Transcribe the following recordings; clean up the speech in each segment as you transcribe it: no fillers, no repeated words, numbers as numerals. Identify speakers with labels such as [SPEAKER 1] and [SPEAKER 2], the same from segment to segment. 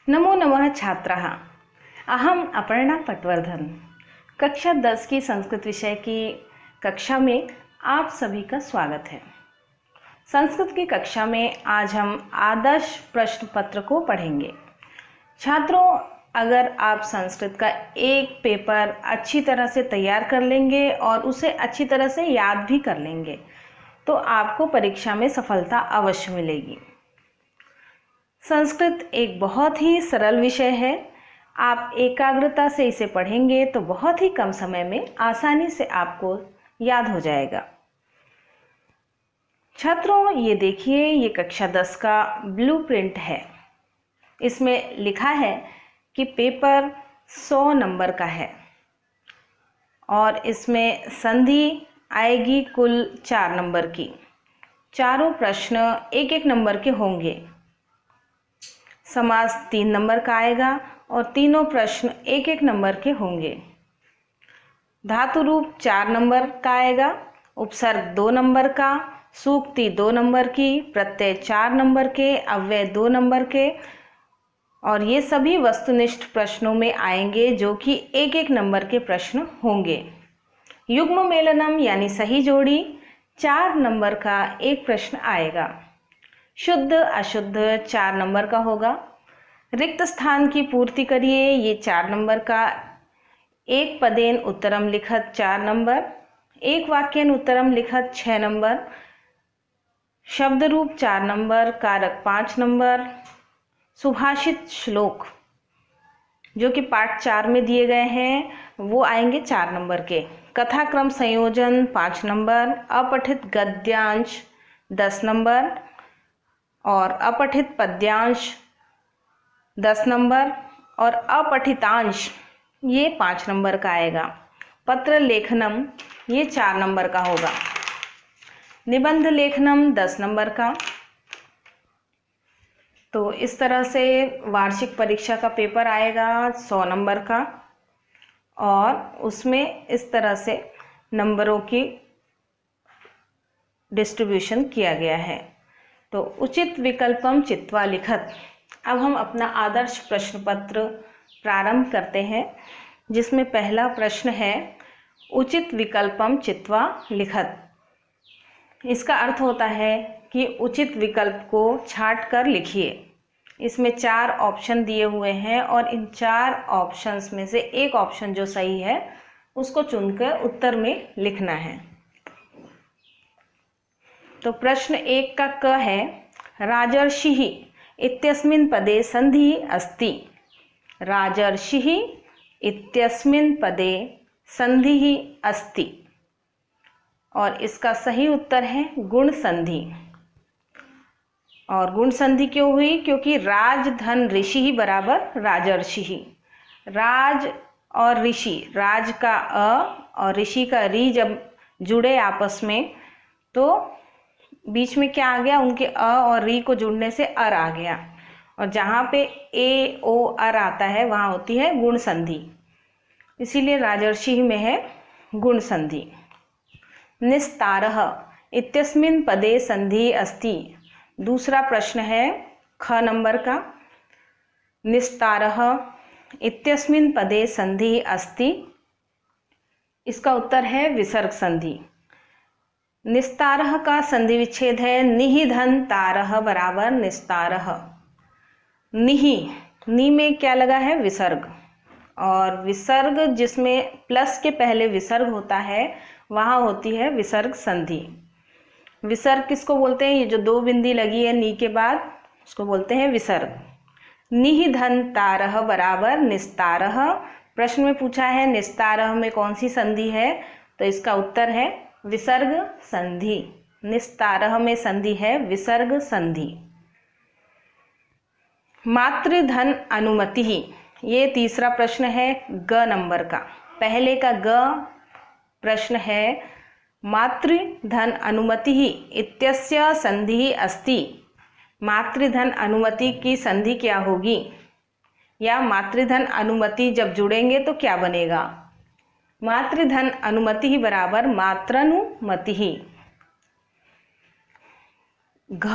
[SPEAKER 1] नमो नमः छात्राः। अहम अपर्णा पटवर्धन। कक्षा 10 की संस्कृत विषय की कक्षा में आप सभी का स्वागत है। संस्कृत की कक्षा में आज हम आदर्श प्रश्न पत्र को पढ़ेंगे। छात्रों, अगर आप संस्कृत का एक पेपर अच्छी तरह से तैयार कर लेंगे और उसे अच्छी तरह से याद भी कर लेंगे तो आपको परीक्षा में सफलता अवश्य मिलेगी। संस्कृत एक बहुत ही सरल विषय है। आप एकाग्रता से इसे पढ़ेंगे तो बहुत ही कम समय में आसानी से आपको याद हो जाएगा। छात्रों, ये देखिए, ये कक्षा 10 का ब्लूप्रिंट है। इसमें लिखा है कि पेपर 100 नंबर का है और इसमें संधि आएगी कुल 4 नंबर की। चारों प्रश्न एक एक नंबर के होंगे। समास 3 नंबर का आएगा और तीनों प्रश्न एक एक नंबर के होंगे। धातु रूप 4 नंबर का आएगा, उपसर्ग 2 नंबर का, सूक्ति 2 नंबर की, प्रत्यय 4 नंबर के, अव्यय 2 नंबर के, और ये सभी वस्तुनिष्ठ प्रश्नों में आएंगे जो कि एक एक नंबर के प्रश्न होंगे। युग्म मेलनम यानी सही जोड़ी 4 नंबर का एक प्रश्न आएगा। शुद्ध अशुद्ध 4 नंबर का होगा। रिक्त स्थान की पूर्ति करिए, ये 4 नंबर का। एक पदेन उत्तरम लिखत 4 नंबर, एक वाक्यन उत्तरम लिखत 6 नंबर, शब्द रूप 4 नंबर, कारक 5 नंबर, सुभाषित श्लोक जो कि पाठ 4 में दिए गए हैं वो आएंगे 4 नंबर के। कथाक्रम संयोजन 5 नंबर, अपठित गद्यांश 10 नंबर और अपठित पद्यांश 10 नंबर और अपठितांश ये 5 नंबर का आएगा। पत्र लेखनम ये 4 नंबर का होगा। निबंध लेखनम 10 नंबर का। तो इस तरह से वार्षिक परीक्षा का पेपर आएगा 100 नंबर का और उसमें इस तरह से नंबरों की डिस्ट्रीब्यूशन किया गया है। तो उचित विकल्पम चित्वा लिखत। अब हम अपना आदर्श प्रश्न पत्र प्रारंभ करते हैं, जिसमें पहला प्रश्न है उचित विकल्पम चित्वा लिखत। इसका अर्थ होता है कि उचित विकल्प को छांट कर लिखिए। इसमें 4 ऑप्शन दिए हुए हैं और इन 4 ऑप्शंस में से एक ऑप्शन जो सही है उसको चुनकर उत्तर में लिखना है। तो प्रश्न 1 का क है, राजर्षिः इत्यस्मिन् पदे संधि अस्ति। राजर्षिः इत्यस्मिन् पदे संधि अस्ति और इसका सही उत्तर है गुण संधि। और गुण संधि क्यों हुई? क्योंकि राज धन ऋषि बराबर राजर्षिः। राज और ऋषि, राज का अ और ऋषि का री जब जुड़े आपस में तो बीच में क्या आ गया? उनके अ और री को जुड़ने से अर आ गया और जहाँ पे ए ओ अर आता है वहाँ होती है गुण संधि। इसीलिए राजर्षि में है गुण संधि। निस्तारः इत्यस्मिन् पदे संधि अस्ति। दूसरा प्रश्न है ख नंबर का। निस्तारः इत्यस्मिन् पदे संधि अस्ति, इसका उत्तर है विसर्ग संधि। निस्तारः का संधि विच्छेद है निहिधन तारः बराबर निस्तारः। नी में क्या लगा है? विसर्ग। और विसर्ग जिसमें प्लस के पहले विसर्ग होता है वहाँ होती है विसर्ग संधि। विसर्ग किसको बोलते हैं? ये जो 2 बिंदी लगी है नी के बाद उसको बोलते हैं विसर्ग। निहिधन तारः बराबर निस्तारः। प्रश्न में पूछा है निस्तारः में कौन सी संधि है, तो इसका उत्तर है विसर्ग संधि। निस्तारः में संधि है विसर्ग संधि। मातृधन अनुमति, ये तीसरा प्रश्न है ग नंबर का। पहले का ग प्रश्न है मातृधन अनुमति इत्यस्य संधि अस्ति। मातृधन अनुमति की संधि क्या होगी? या मातृधन अनुमति जब जुड़ेंगे तो क्या बनेगा? मातृधन अनुमति बराबर मात्रानुमति। घ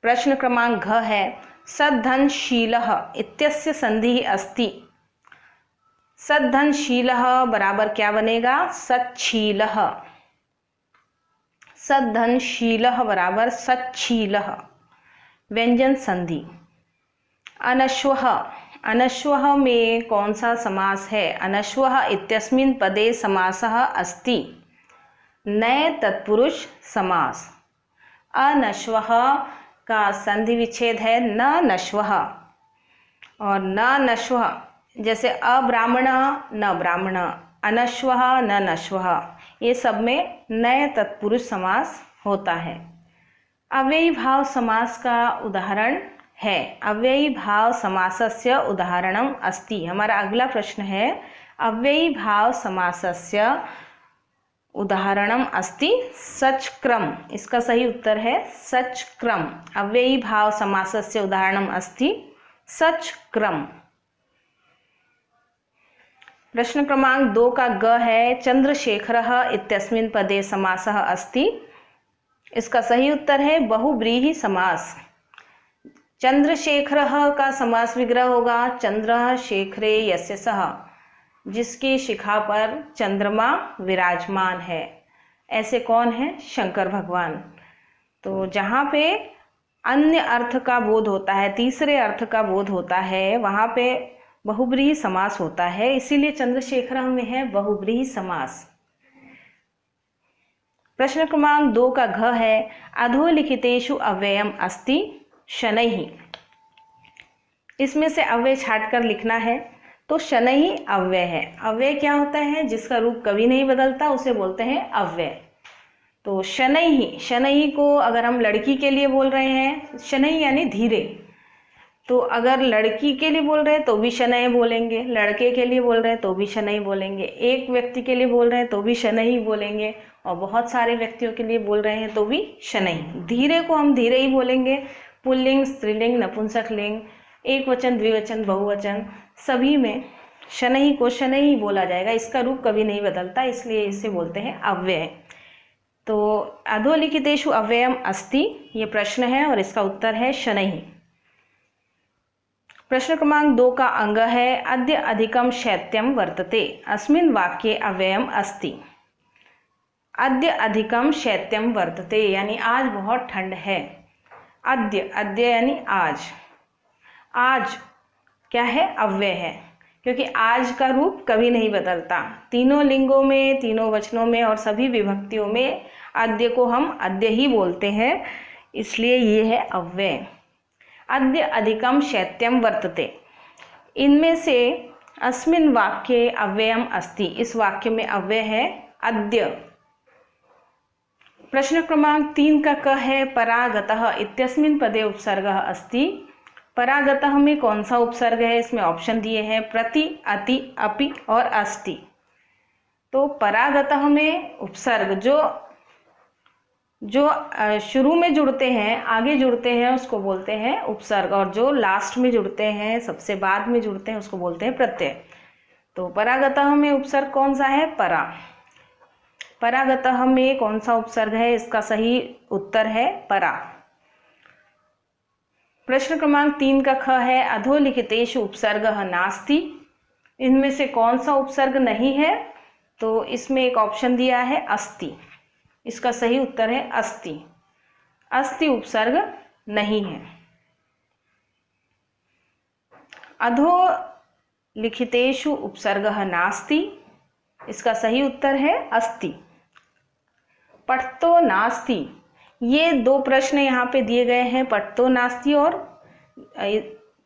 [SPEAKER 1] प्रश्न क्रमांक घ है सद्धनशीलः इत्यस्य संधिः अस्ति। सद्धनशीलः बराबर क्या बनेगा? सच्छीलः। सद्धनशीलः बराबर सच्छीलः, व्यंजन संधि। अनश्वः, अनश्वः में कौन सा समास है? अनश्वः इत्यस्मिन् पदे समासः अस्ति। नए तत्पुरुष समास। अनश्वः का संधि विच्छेद है न नश्वः, और न नश्वः जैसे अब्राह्मण न ब्राह्मण, अनश्वः न नश्वः, ये सब में नए तत्पुरुष समास होता है। अव्ययी भाव समास का उदाहरण है। अव्ययी भाव समासस्य उदाहरणम अस्ति। हमारा अगला प्रश्न है अव्ययी भाव समासस्य उदाहरणम अस्ति सचक्रम। इसका सही उत्तर है सचक्रम। अव्ययी भाव समासस्य उदाहरणम अस्ति सचक्रम। प्रश्न क्रमांक 2 का ग है चंद्रशेखरः इत्यस्मिन् पदे समासः अस्ति। इसका सही उत्तर है बहुव्रीहि समास। चंद्रशेखरः का समास विग्रह होगा चंद्रः शेखरे यस्य सः, जिसकी शिखा पर चंद्रमा विराजमान है। ऐसे कौन है? शंकर भगवान। तो जहाँ पे अन्य अर्थ का बोध होता है, तीसरे अर्थ का बोध होता है, वहाँ पे बहुव्रीहि समास होता है, इसीलिए चंद्रशेखर में है बहुव्रीहि समास। प्रश्न क्रमांक 2 का घ है अधोलिखितेषु अव्ययम अस्ति शनैः। इसमें से अव्यय छाटकर लिखना है। तो शनैः अव्यय है। अव्यय क्या होता है? जिसका रूप कभी नहीं बदलता उसे बोलते हैं अव्यय। तो शनैः, शनैः को अगर हम लड़की के लिए बोल रहे हैं, शनैः यानी धीरे, तो अगर लड़की के लिए बोल रहे हैं तो भी शनैः बोलेंगे, लड़के के लिए बोल रहे हैं तो भी शनैः बोलेंगे, एक व्यक्ति के लिए बोल रहे हैं तो भी शनैः बोलेंगे, और बहुत सारे व्यक्तियों के लिए बोल रहे हैं तो भी शनैः। धीरे को हम धीरे ही बोलेंगे। पुल्लिंग, स्त्रीलिंग, नपुंसकलिंग, एक वचन, द्विवचन, बहुवचन, सभी में शनैः को शनैः ही बोला जाएगा। इसका रूप कभी नहीं बदलता, इसलिए इसे बोलते हैं अव्यय। तो अधोलिखितेषु अव्ययम अस्ति ये प्रश्न है और इसका उत्तर है शनैः। प्रश्न क्रमांक 2 का अंग है अद्य अधिकम शैत्यम वर्तते। अस्मिन् वाक्ये अव्ययम अस्ति। अद्य अधिकम शैत्यम वर्तते यानी आज बहुत ठंड है। अद्य, अद्य यानी आज। आज क्या है? अव्यय है, क्योंकि आज का रूप कभी नहीं बदलता। तीनों लिंगों में, तीनों वचनों में और सभी विभक्तियों में अद्य को हम अद्य ही बोलते हैं, इसलिए ये है अव्यय। अद्य अधिकम शैत्यम वर्तते। इनमें से अस्मिन् वाक्ये अव्ययम अस्ति, इस वाक्य में अव्यय है अद्य। प्रश्न क्रमांक 3 का क है परागतः इत्यस्मिन् पदे उपसर्गः अस्ति। परागतः में कौन सा उपसर्ग है? इसमें ऑप्शन दिए हैं प्रति, अति, अपि और अस्ति। तो परागतः में उपसर्ग जो शुरू में जुड़ते हैं, आगे जुड़ते हैं, उसको बोलते हैं उपसर्ग, और जो लास्ट में जुड़ते हैं, सबसे बाद में जुड़ते हैं, उसको बोलते हैं प्रत्यय। तो परागतः में उपसर्ग कौन सा है? परा। परागतः में कौन सा उपसर्ग है? इसका सही उत्तर है परा। प्रश्न क्रमांक 3 का ख है अधोलिखितेषु उपसर्गः नास्ति। इनमें से कौन सा उपसर्ग नहीं है? तो इसमें एक ऑप्शन दिया है अस्ति। इसका सही उत्तर है अस्ति। अस्ति उपसर्ग नहीं है। अधोलिखितेषु उपसर्गः नास्ति, इसका सही उत्तर है अस्ति। पठतो नास्ति, ये 2 प्रश्न यहाँ पे दिए गए हैं, पठतो नास्ति और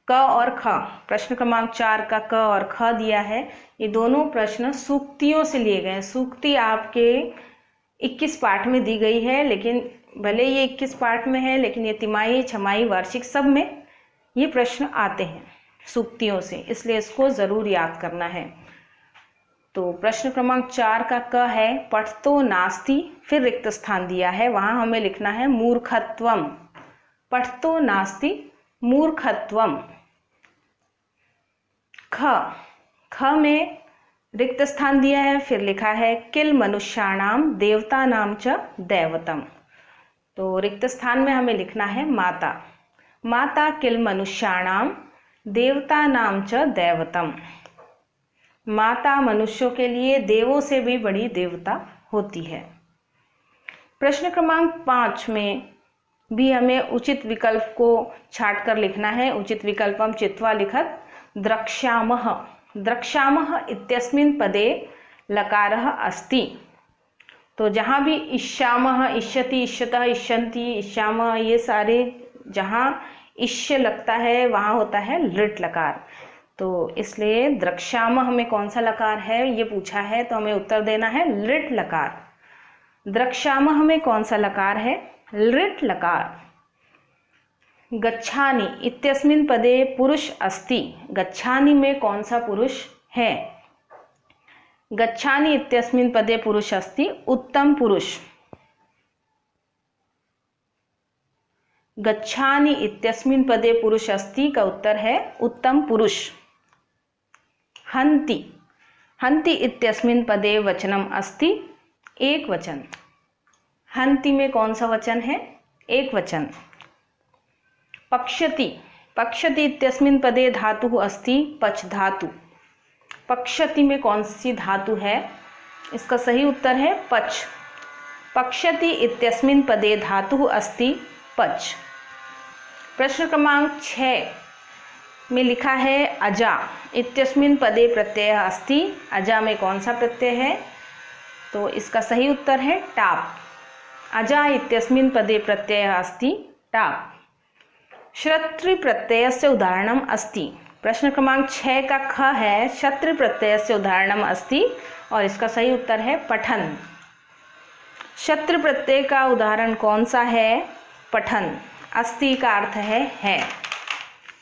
[SPEAKER 1] क और ख। प्रश्न क्रमांक 4 का क और ख दिया है। ये दोनों प्रश्न सूक्तियों से लिए गए हैं। सूक्ति आपके 21 पाठ में दी गई है, लेकिन भले ये 21 पाठ में है, लेकिन ये तिमाही, छमाही, वार्षिक सब में ये प्रश्न आते हैं सूक्तियों से, इसलिए इसको ज़रूर याद करना है। तो प्रश्न क्रमांक 4 का क है पठतो नास्ति, फिर रिक्त स्थान दिया है, वहाँ हमें लिखना है मूर्खत्वम। पठतो नास्ति मूर्खत्वम। ख में रिक्त स्थान दिया है, फिर लिखा है किल मनुष्याणाम देवतानाम च दैवतम। तो रिक्त स्थान में हमें लिखना है माता। माता किल मनुष्याणां देवतानां च दैवतम। माता मनुष्यों के लिए देवों से भी बड़ी देवता होती है। प्रश्न क्रमांक 5 में भी हमें उचित विकल्प को छाट कर लिखना है। उचित विकल्पम चित्वा लिखत द्रक्ष्यामः। द्रक्ष्यामः इत्यस्मिन् पदे लकारः अस्ति। तो जहाँ भी इष्यामः, इष्यति, इष्यतः, इष्यन्ति, इष्यामः, ये सारे जहाँ इष्य लगता है वहाँ होता है लृट लकार। तो इसलिए द्रक्ष्यामः में कौन सा लकार है ये पूछा है, तो हमें उत्तर देना है लृट लकार। द्रक्ष्यामः में कौन सा लकार है? लृट लकार। गच्छानि इत्यस्मिन् पदे पुरुष अस्ति। गच्छानि में कौन सा पुरुष है? गच्छानि इत्यस्मिन् पदे पुरुष अस्ति, उत्तम पुरुष। गच्छानि इत्यस्मिन् पदे पुरुष अस्ति का उत्तर है उत्तम पुरुष। हन्ति, हन्ति इत्यस्मिन् पदे वचनम अस्ति, एक वचन। हन्ति में कौन सा वचन है? एक वचन। पक्ष्यति, पक्ष्यति इत्यस्मिन् पदे धातुः अस्ति, पच धातु। पक्ष्यति में कौन सी धातु है? इसका सही उत्तर है पच। पक्ष्यति इत्यस्मिन् पदे धातुः अस्ति, पच। प्रश्न क्रमांक 6 में लिखा है अजा इत्यस्मिन् पदे प्रत्ययः अस्ति। अजा में कौन सा प्रत्यय है? तो इसका सही उत्तर है टाप। अजा इत्यस्मिन् पदे प्रत्ययः अस्ति, टाप। शत्रु प्रत्ययस्य उदाहरणम अस्ति। प्रश्न क्रमांक 6 का ख है शत्रु प्रत्ययस्य उदाहरणम अस्ति और इसका सही उत्तर है पठन। शत्रु प्रत्यय का उदाहरण कौन सा है? पठन। अस्ति का अर्थ है।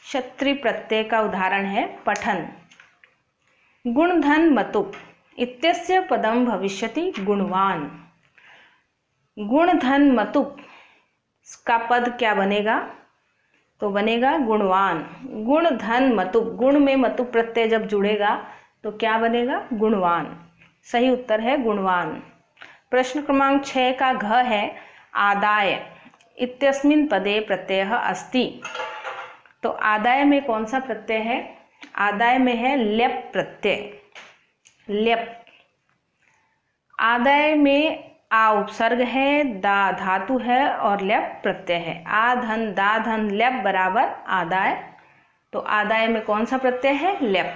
[SPEAKER 1] शत्रु प्रत्यय का उदाहरण है पठन। गुणधन मतुप इत्यस्य पदम भविष्यति गुणवान। गुणधन मतुप का पद क्या बनेगा? तो बनेगा गुणवान। गुण धन मतुप, गुण में मतुप प्रत्यय जब जुड़ेगा तो क्या बनेगा? गुणवान। सही उत्तर है गुणवान। प्रश्न क्रमांक 6 का घ है आदाय इत्यस्मिन् पदे प्रत्ययः अस्ति। तो आदाय में कौन सा प्रत्यय है? आदाय में है लेप प्रत्यय। लेप। आदाय में आ उपसर्ग है, दा धातु है और लेप प्रत्यय है। आ धन दा धन लेप बराबर आदाय। तो आदाय में कौन सा प्रत्यय है? लेप।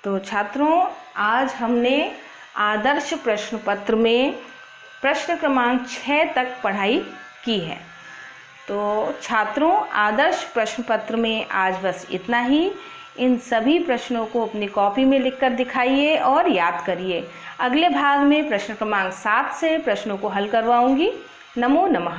[SPEAKER 1] तो छात्रों आज हमने आदर्श प्रश्न पत्र में प्रश्न क्रमांक 6 तक पढ़ाई की है। तो छात्रों आदर्श प्रश्न पत्र में आज बस इतना ही। इन सभी प्रश्नों को अपनी कॉपी में लिखकर दिखाइए और याद करिए। अगले भाग में प्रश्न क्रमांक 7 से प्रश्नों को हल करवाऊंगी। नमो नमः।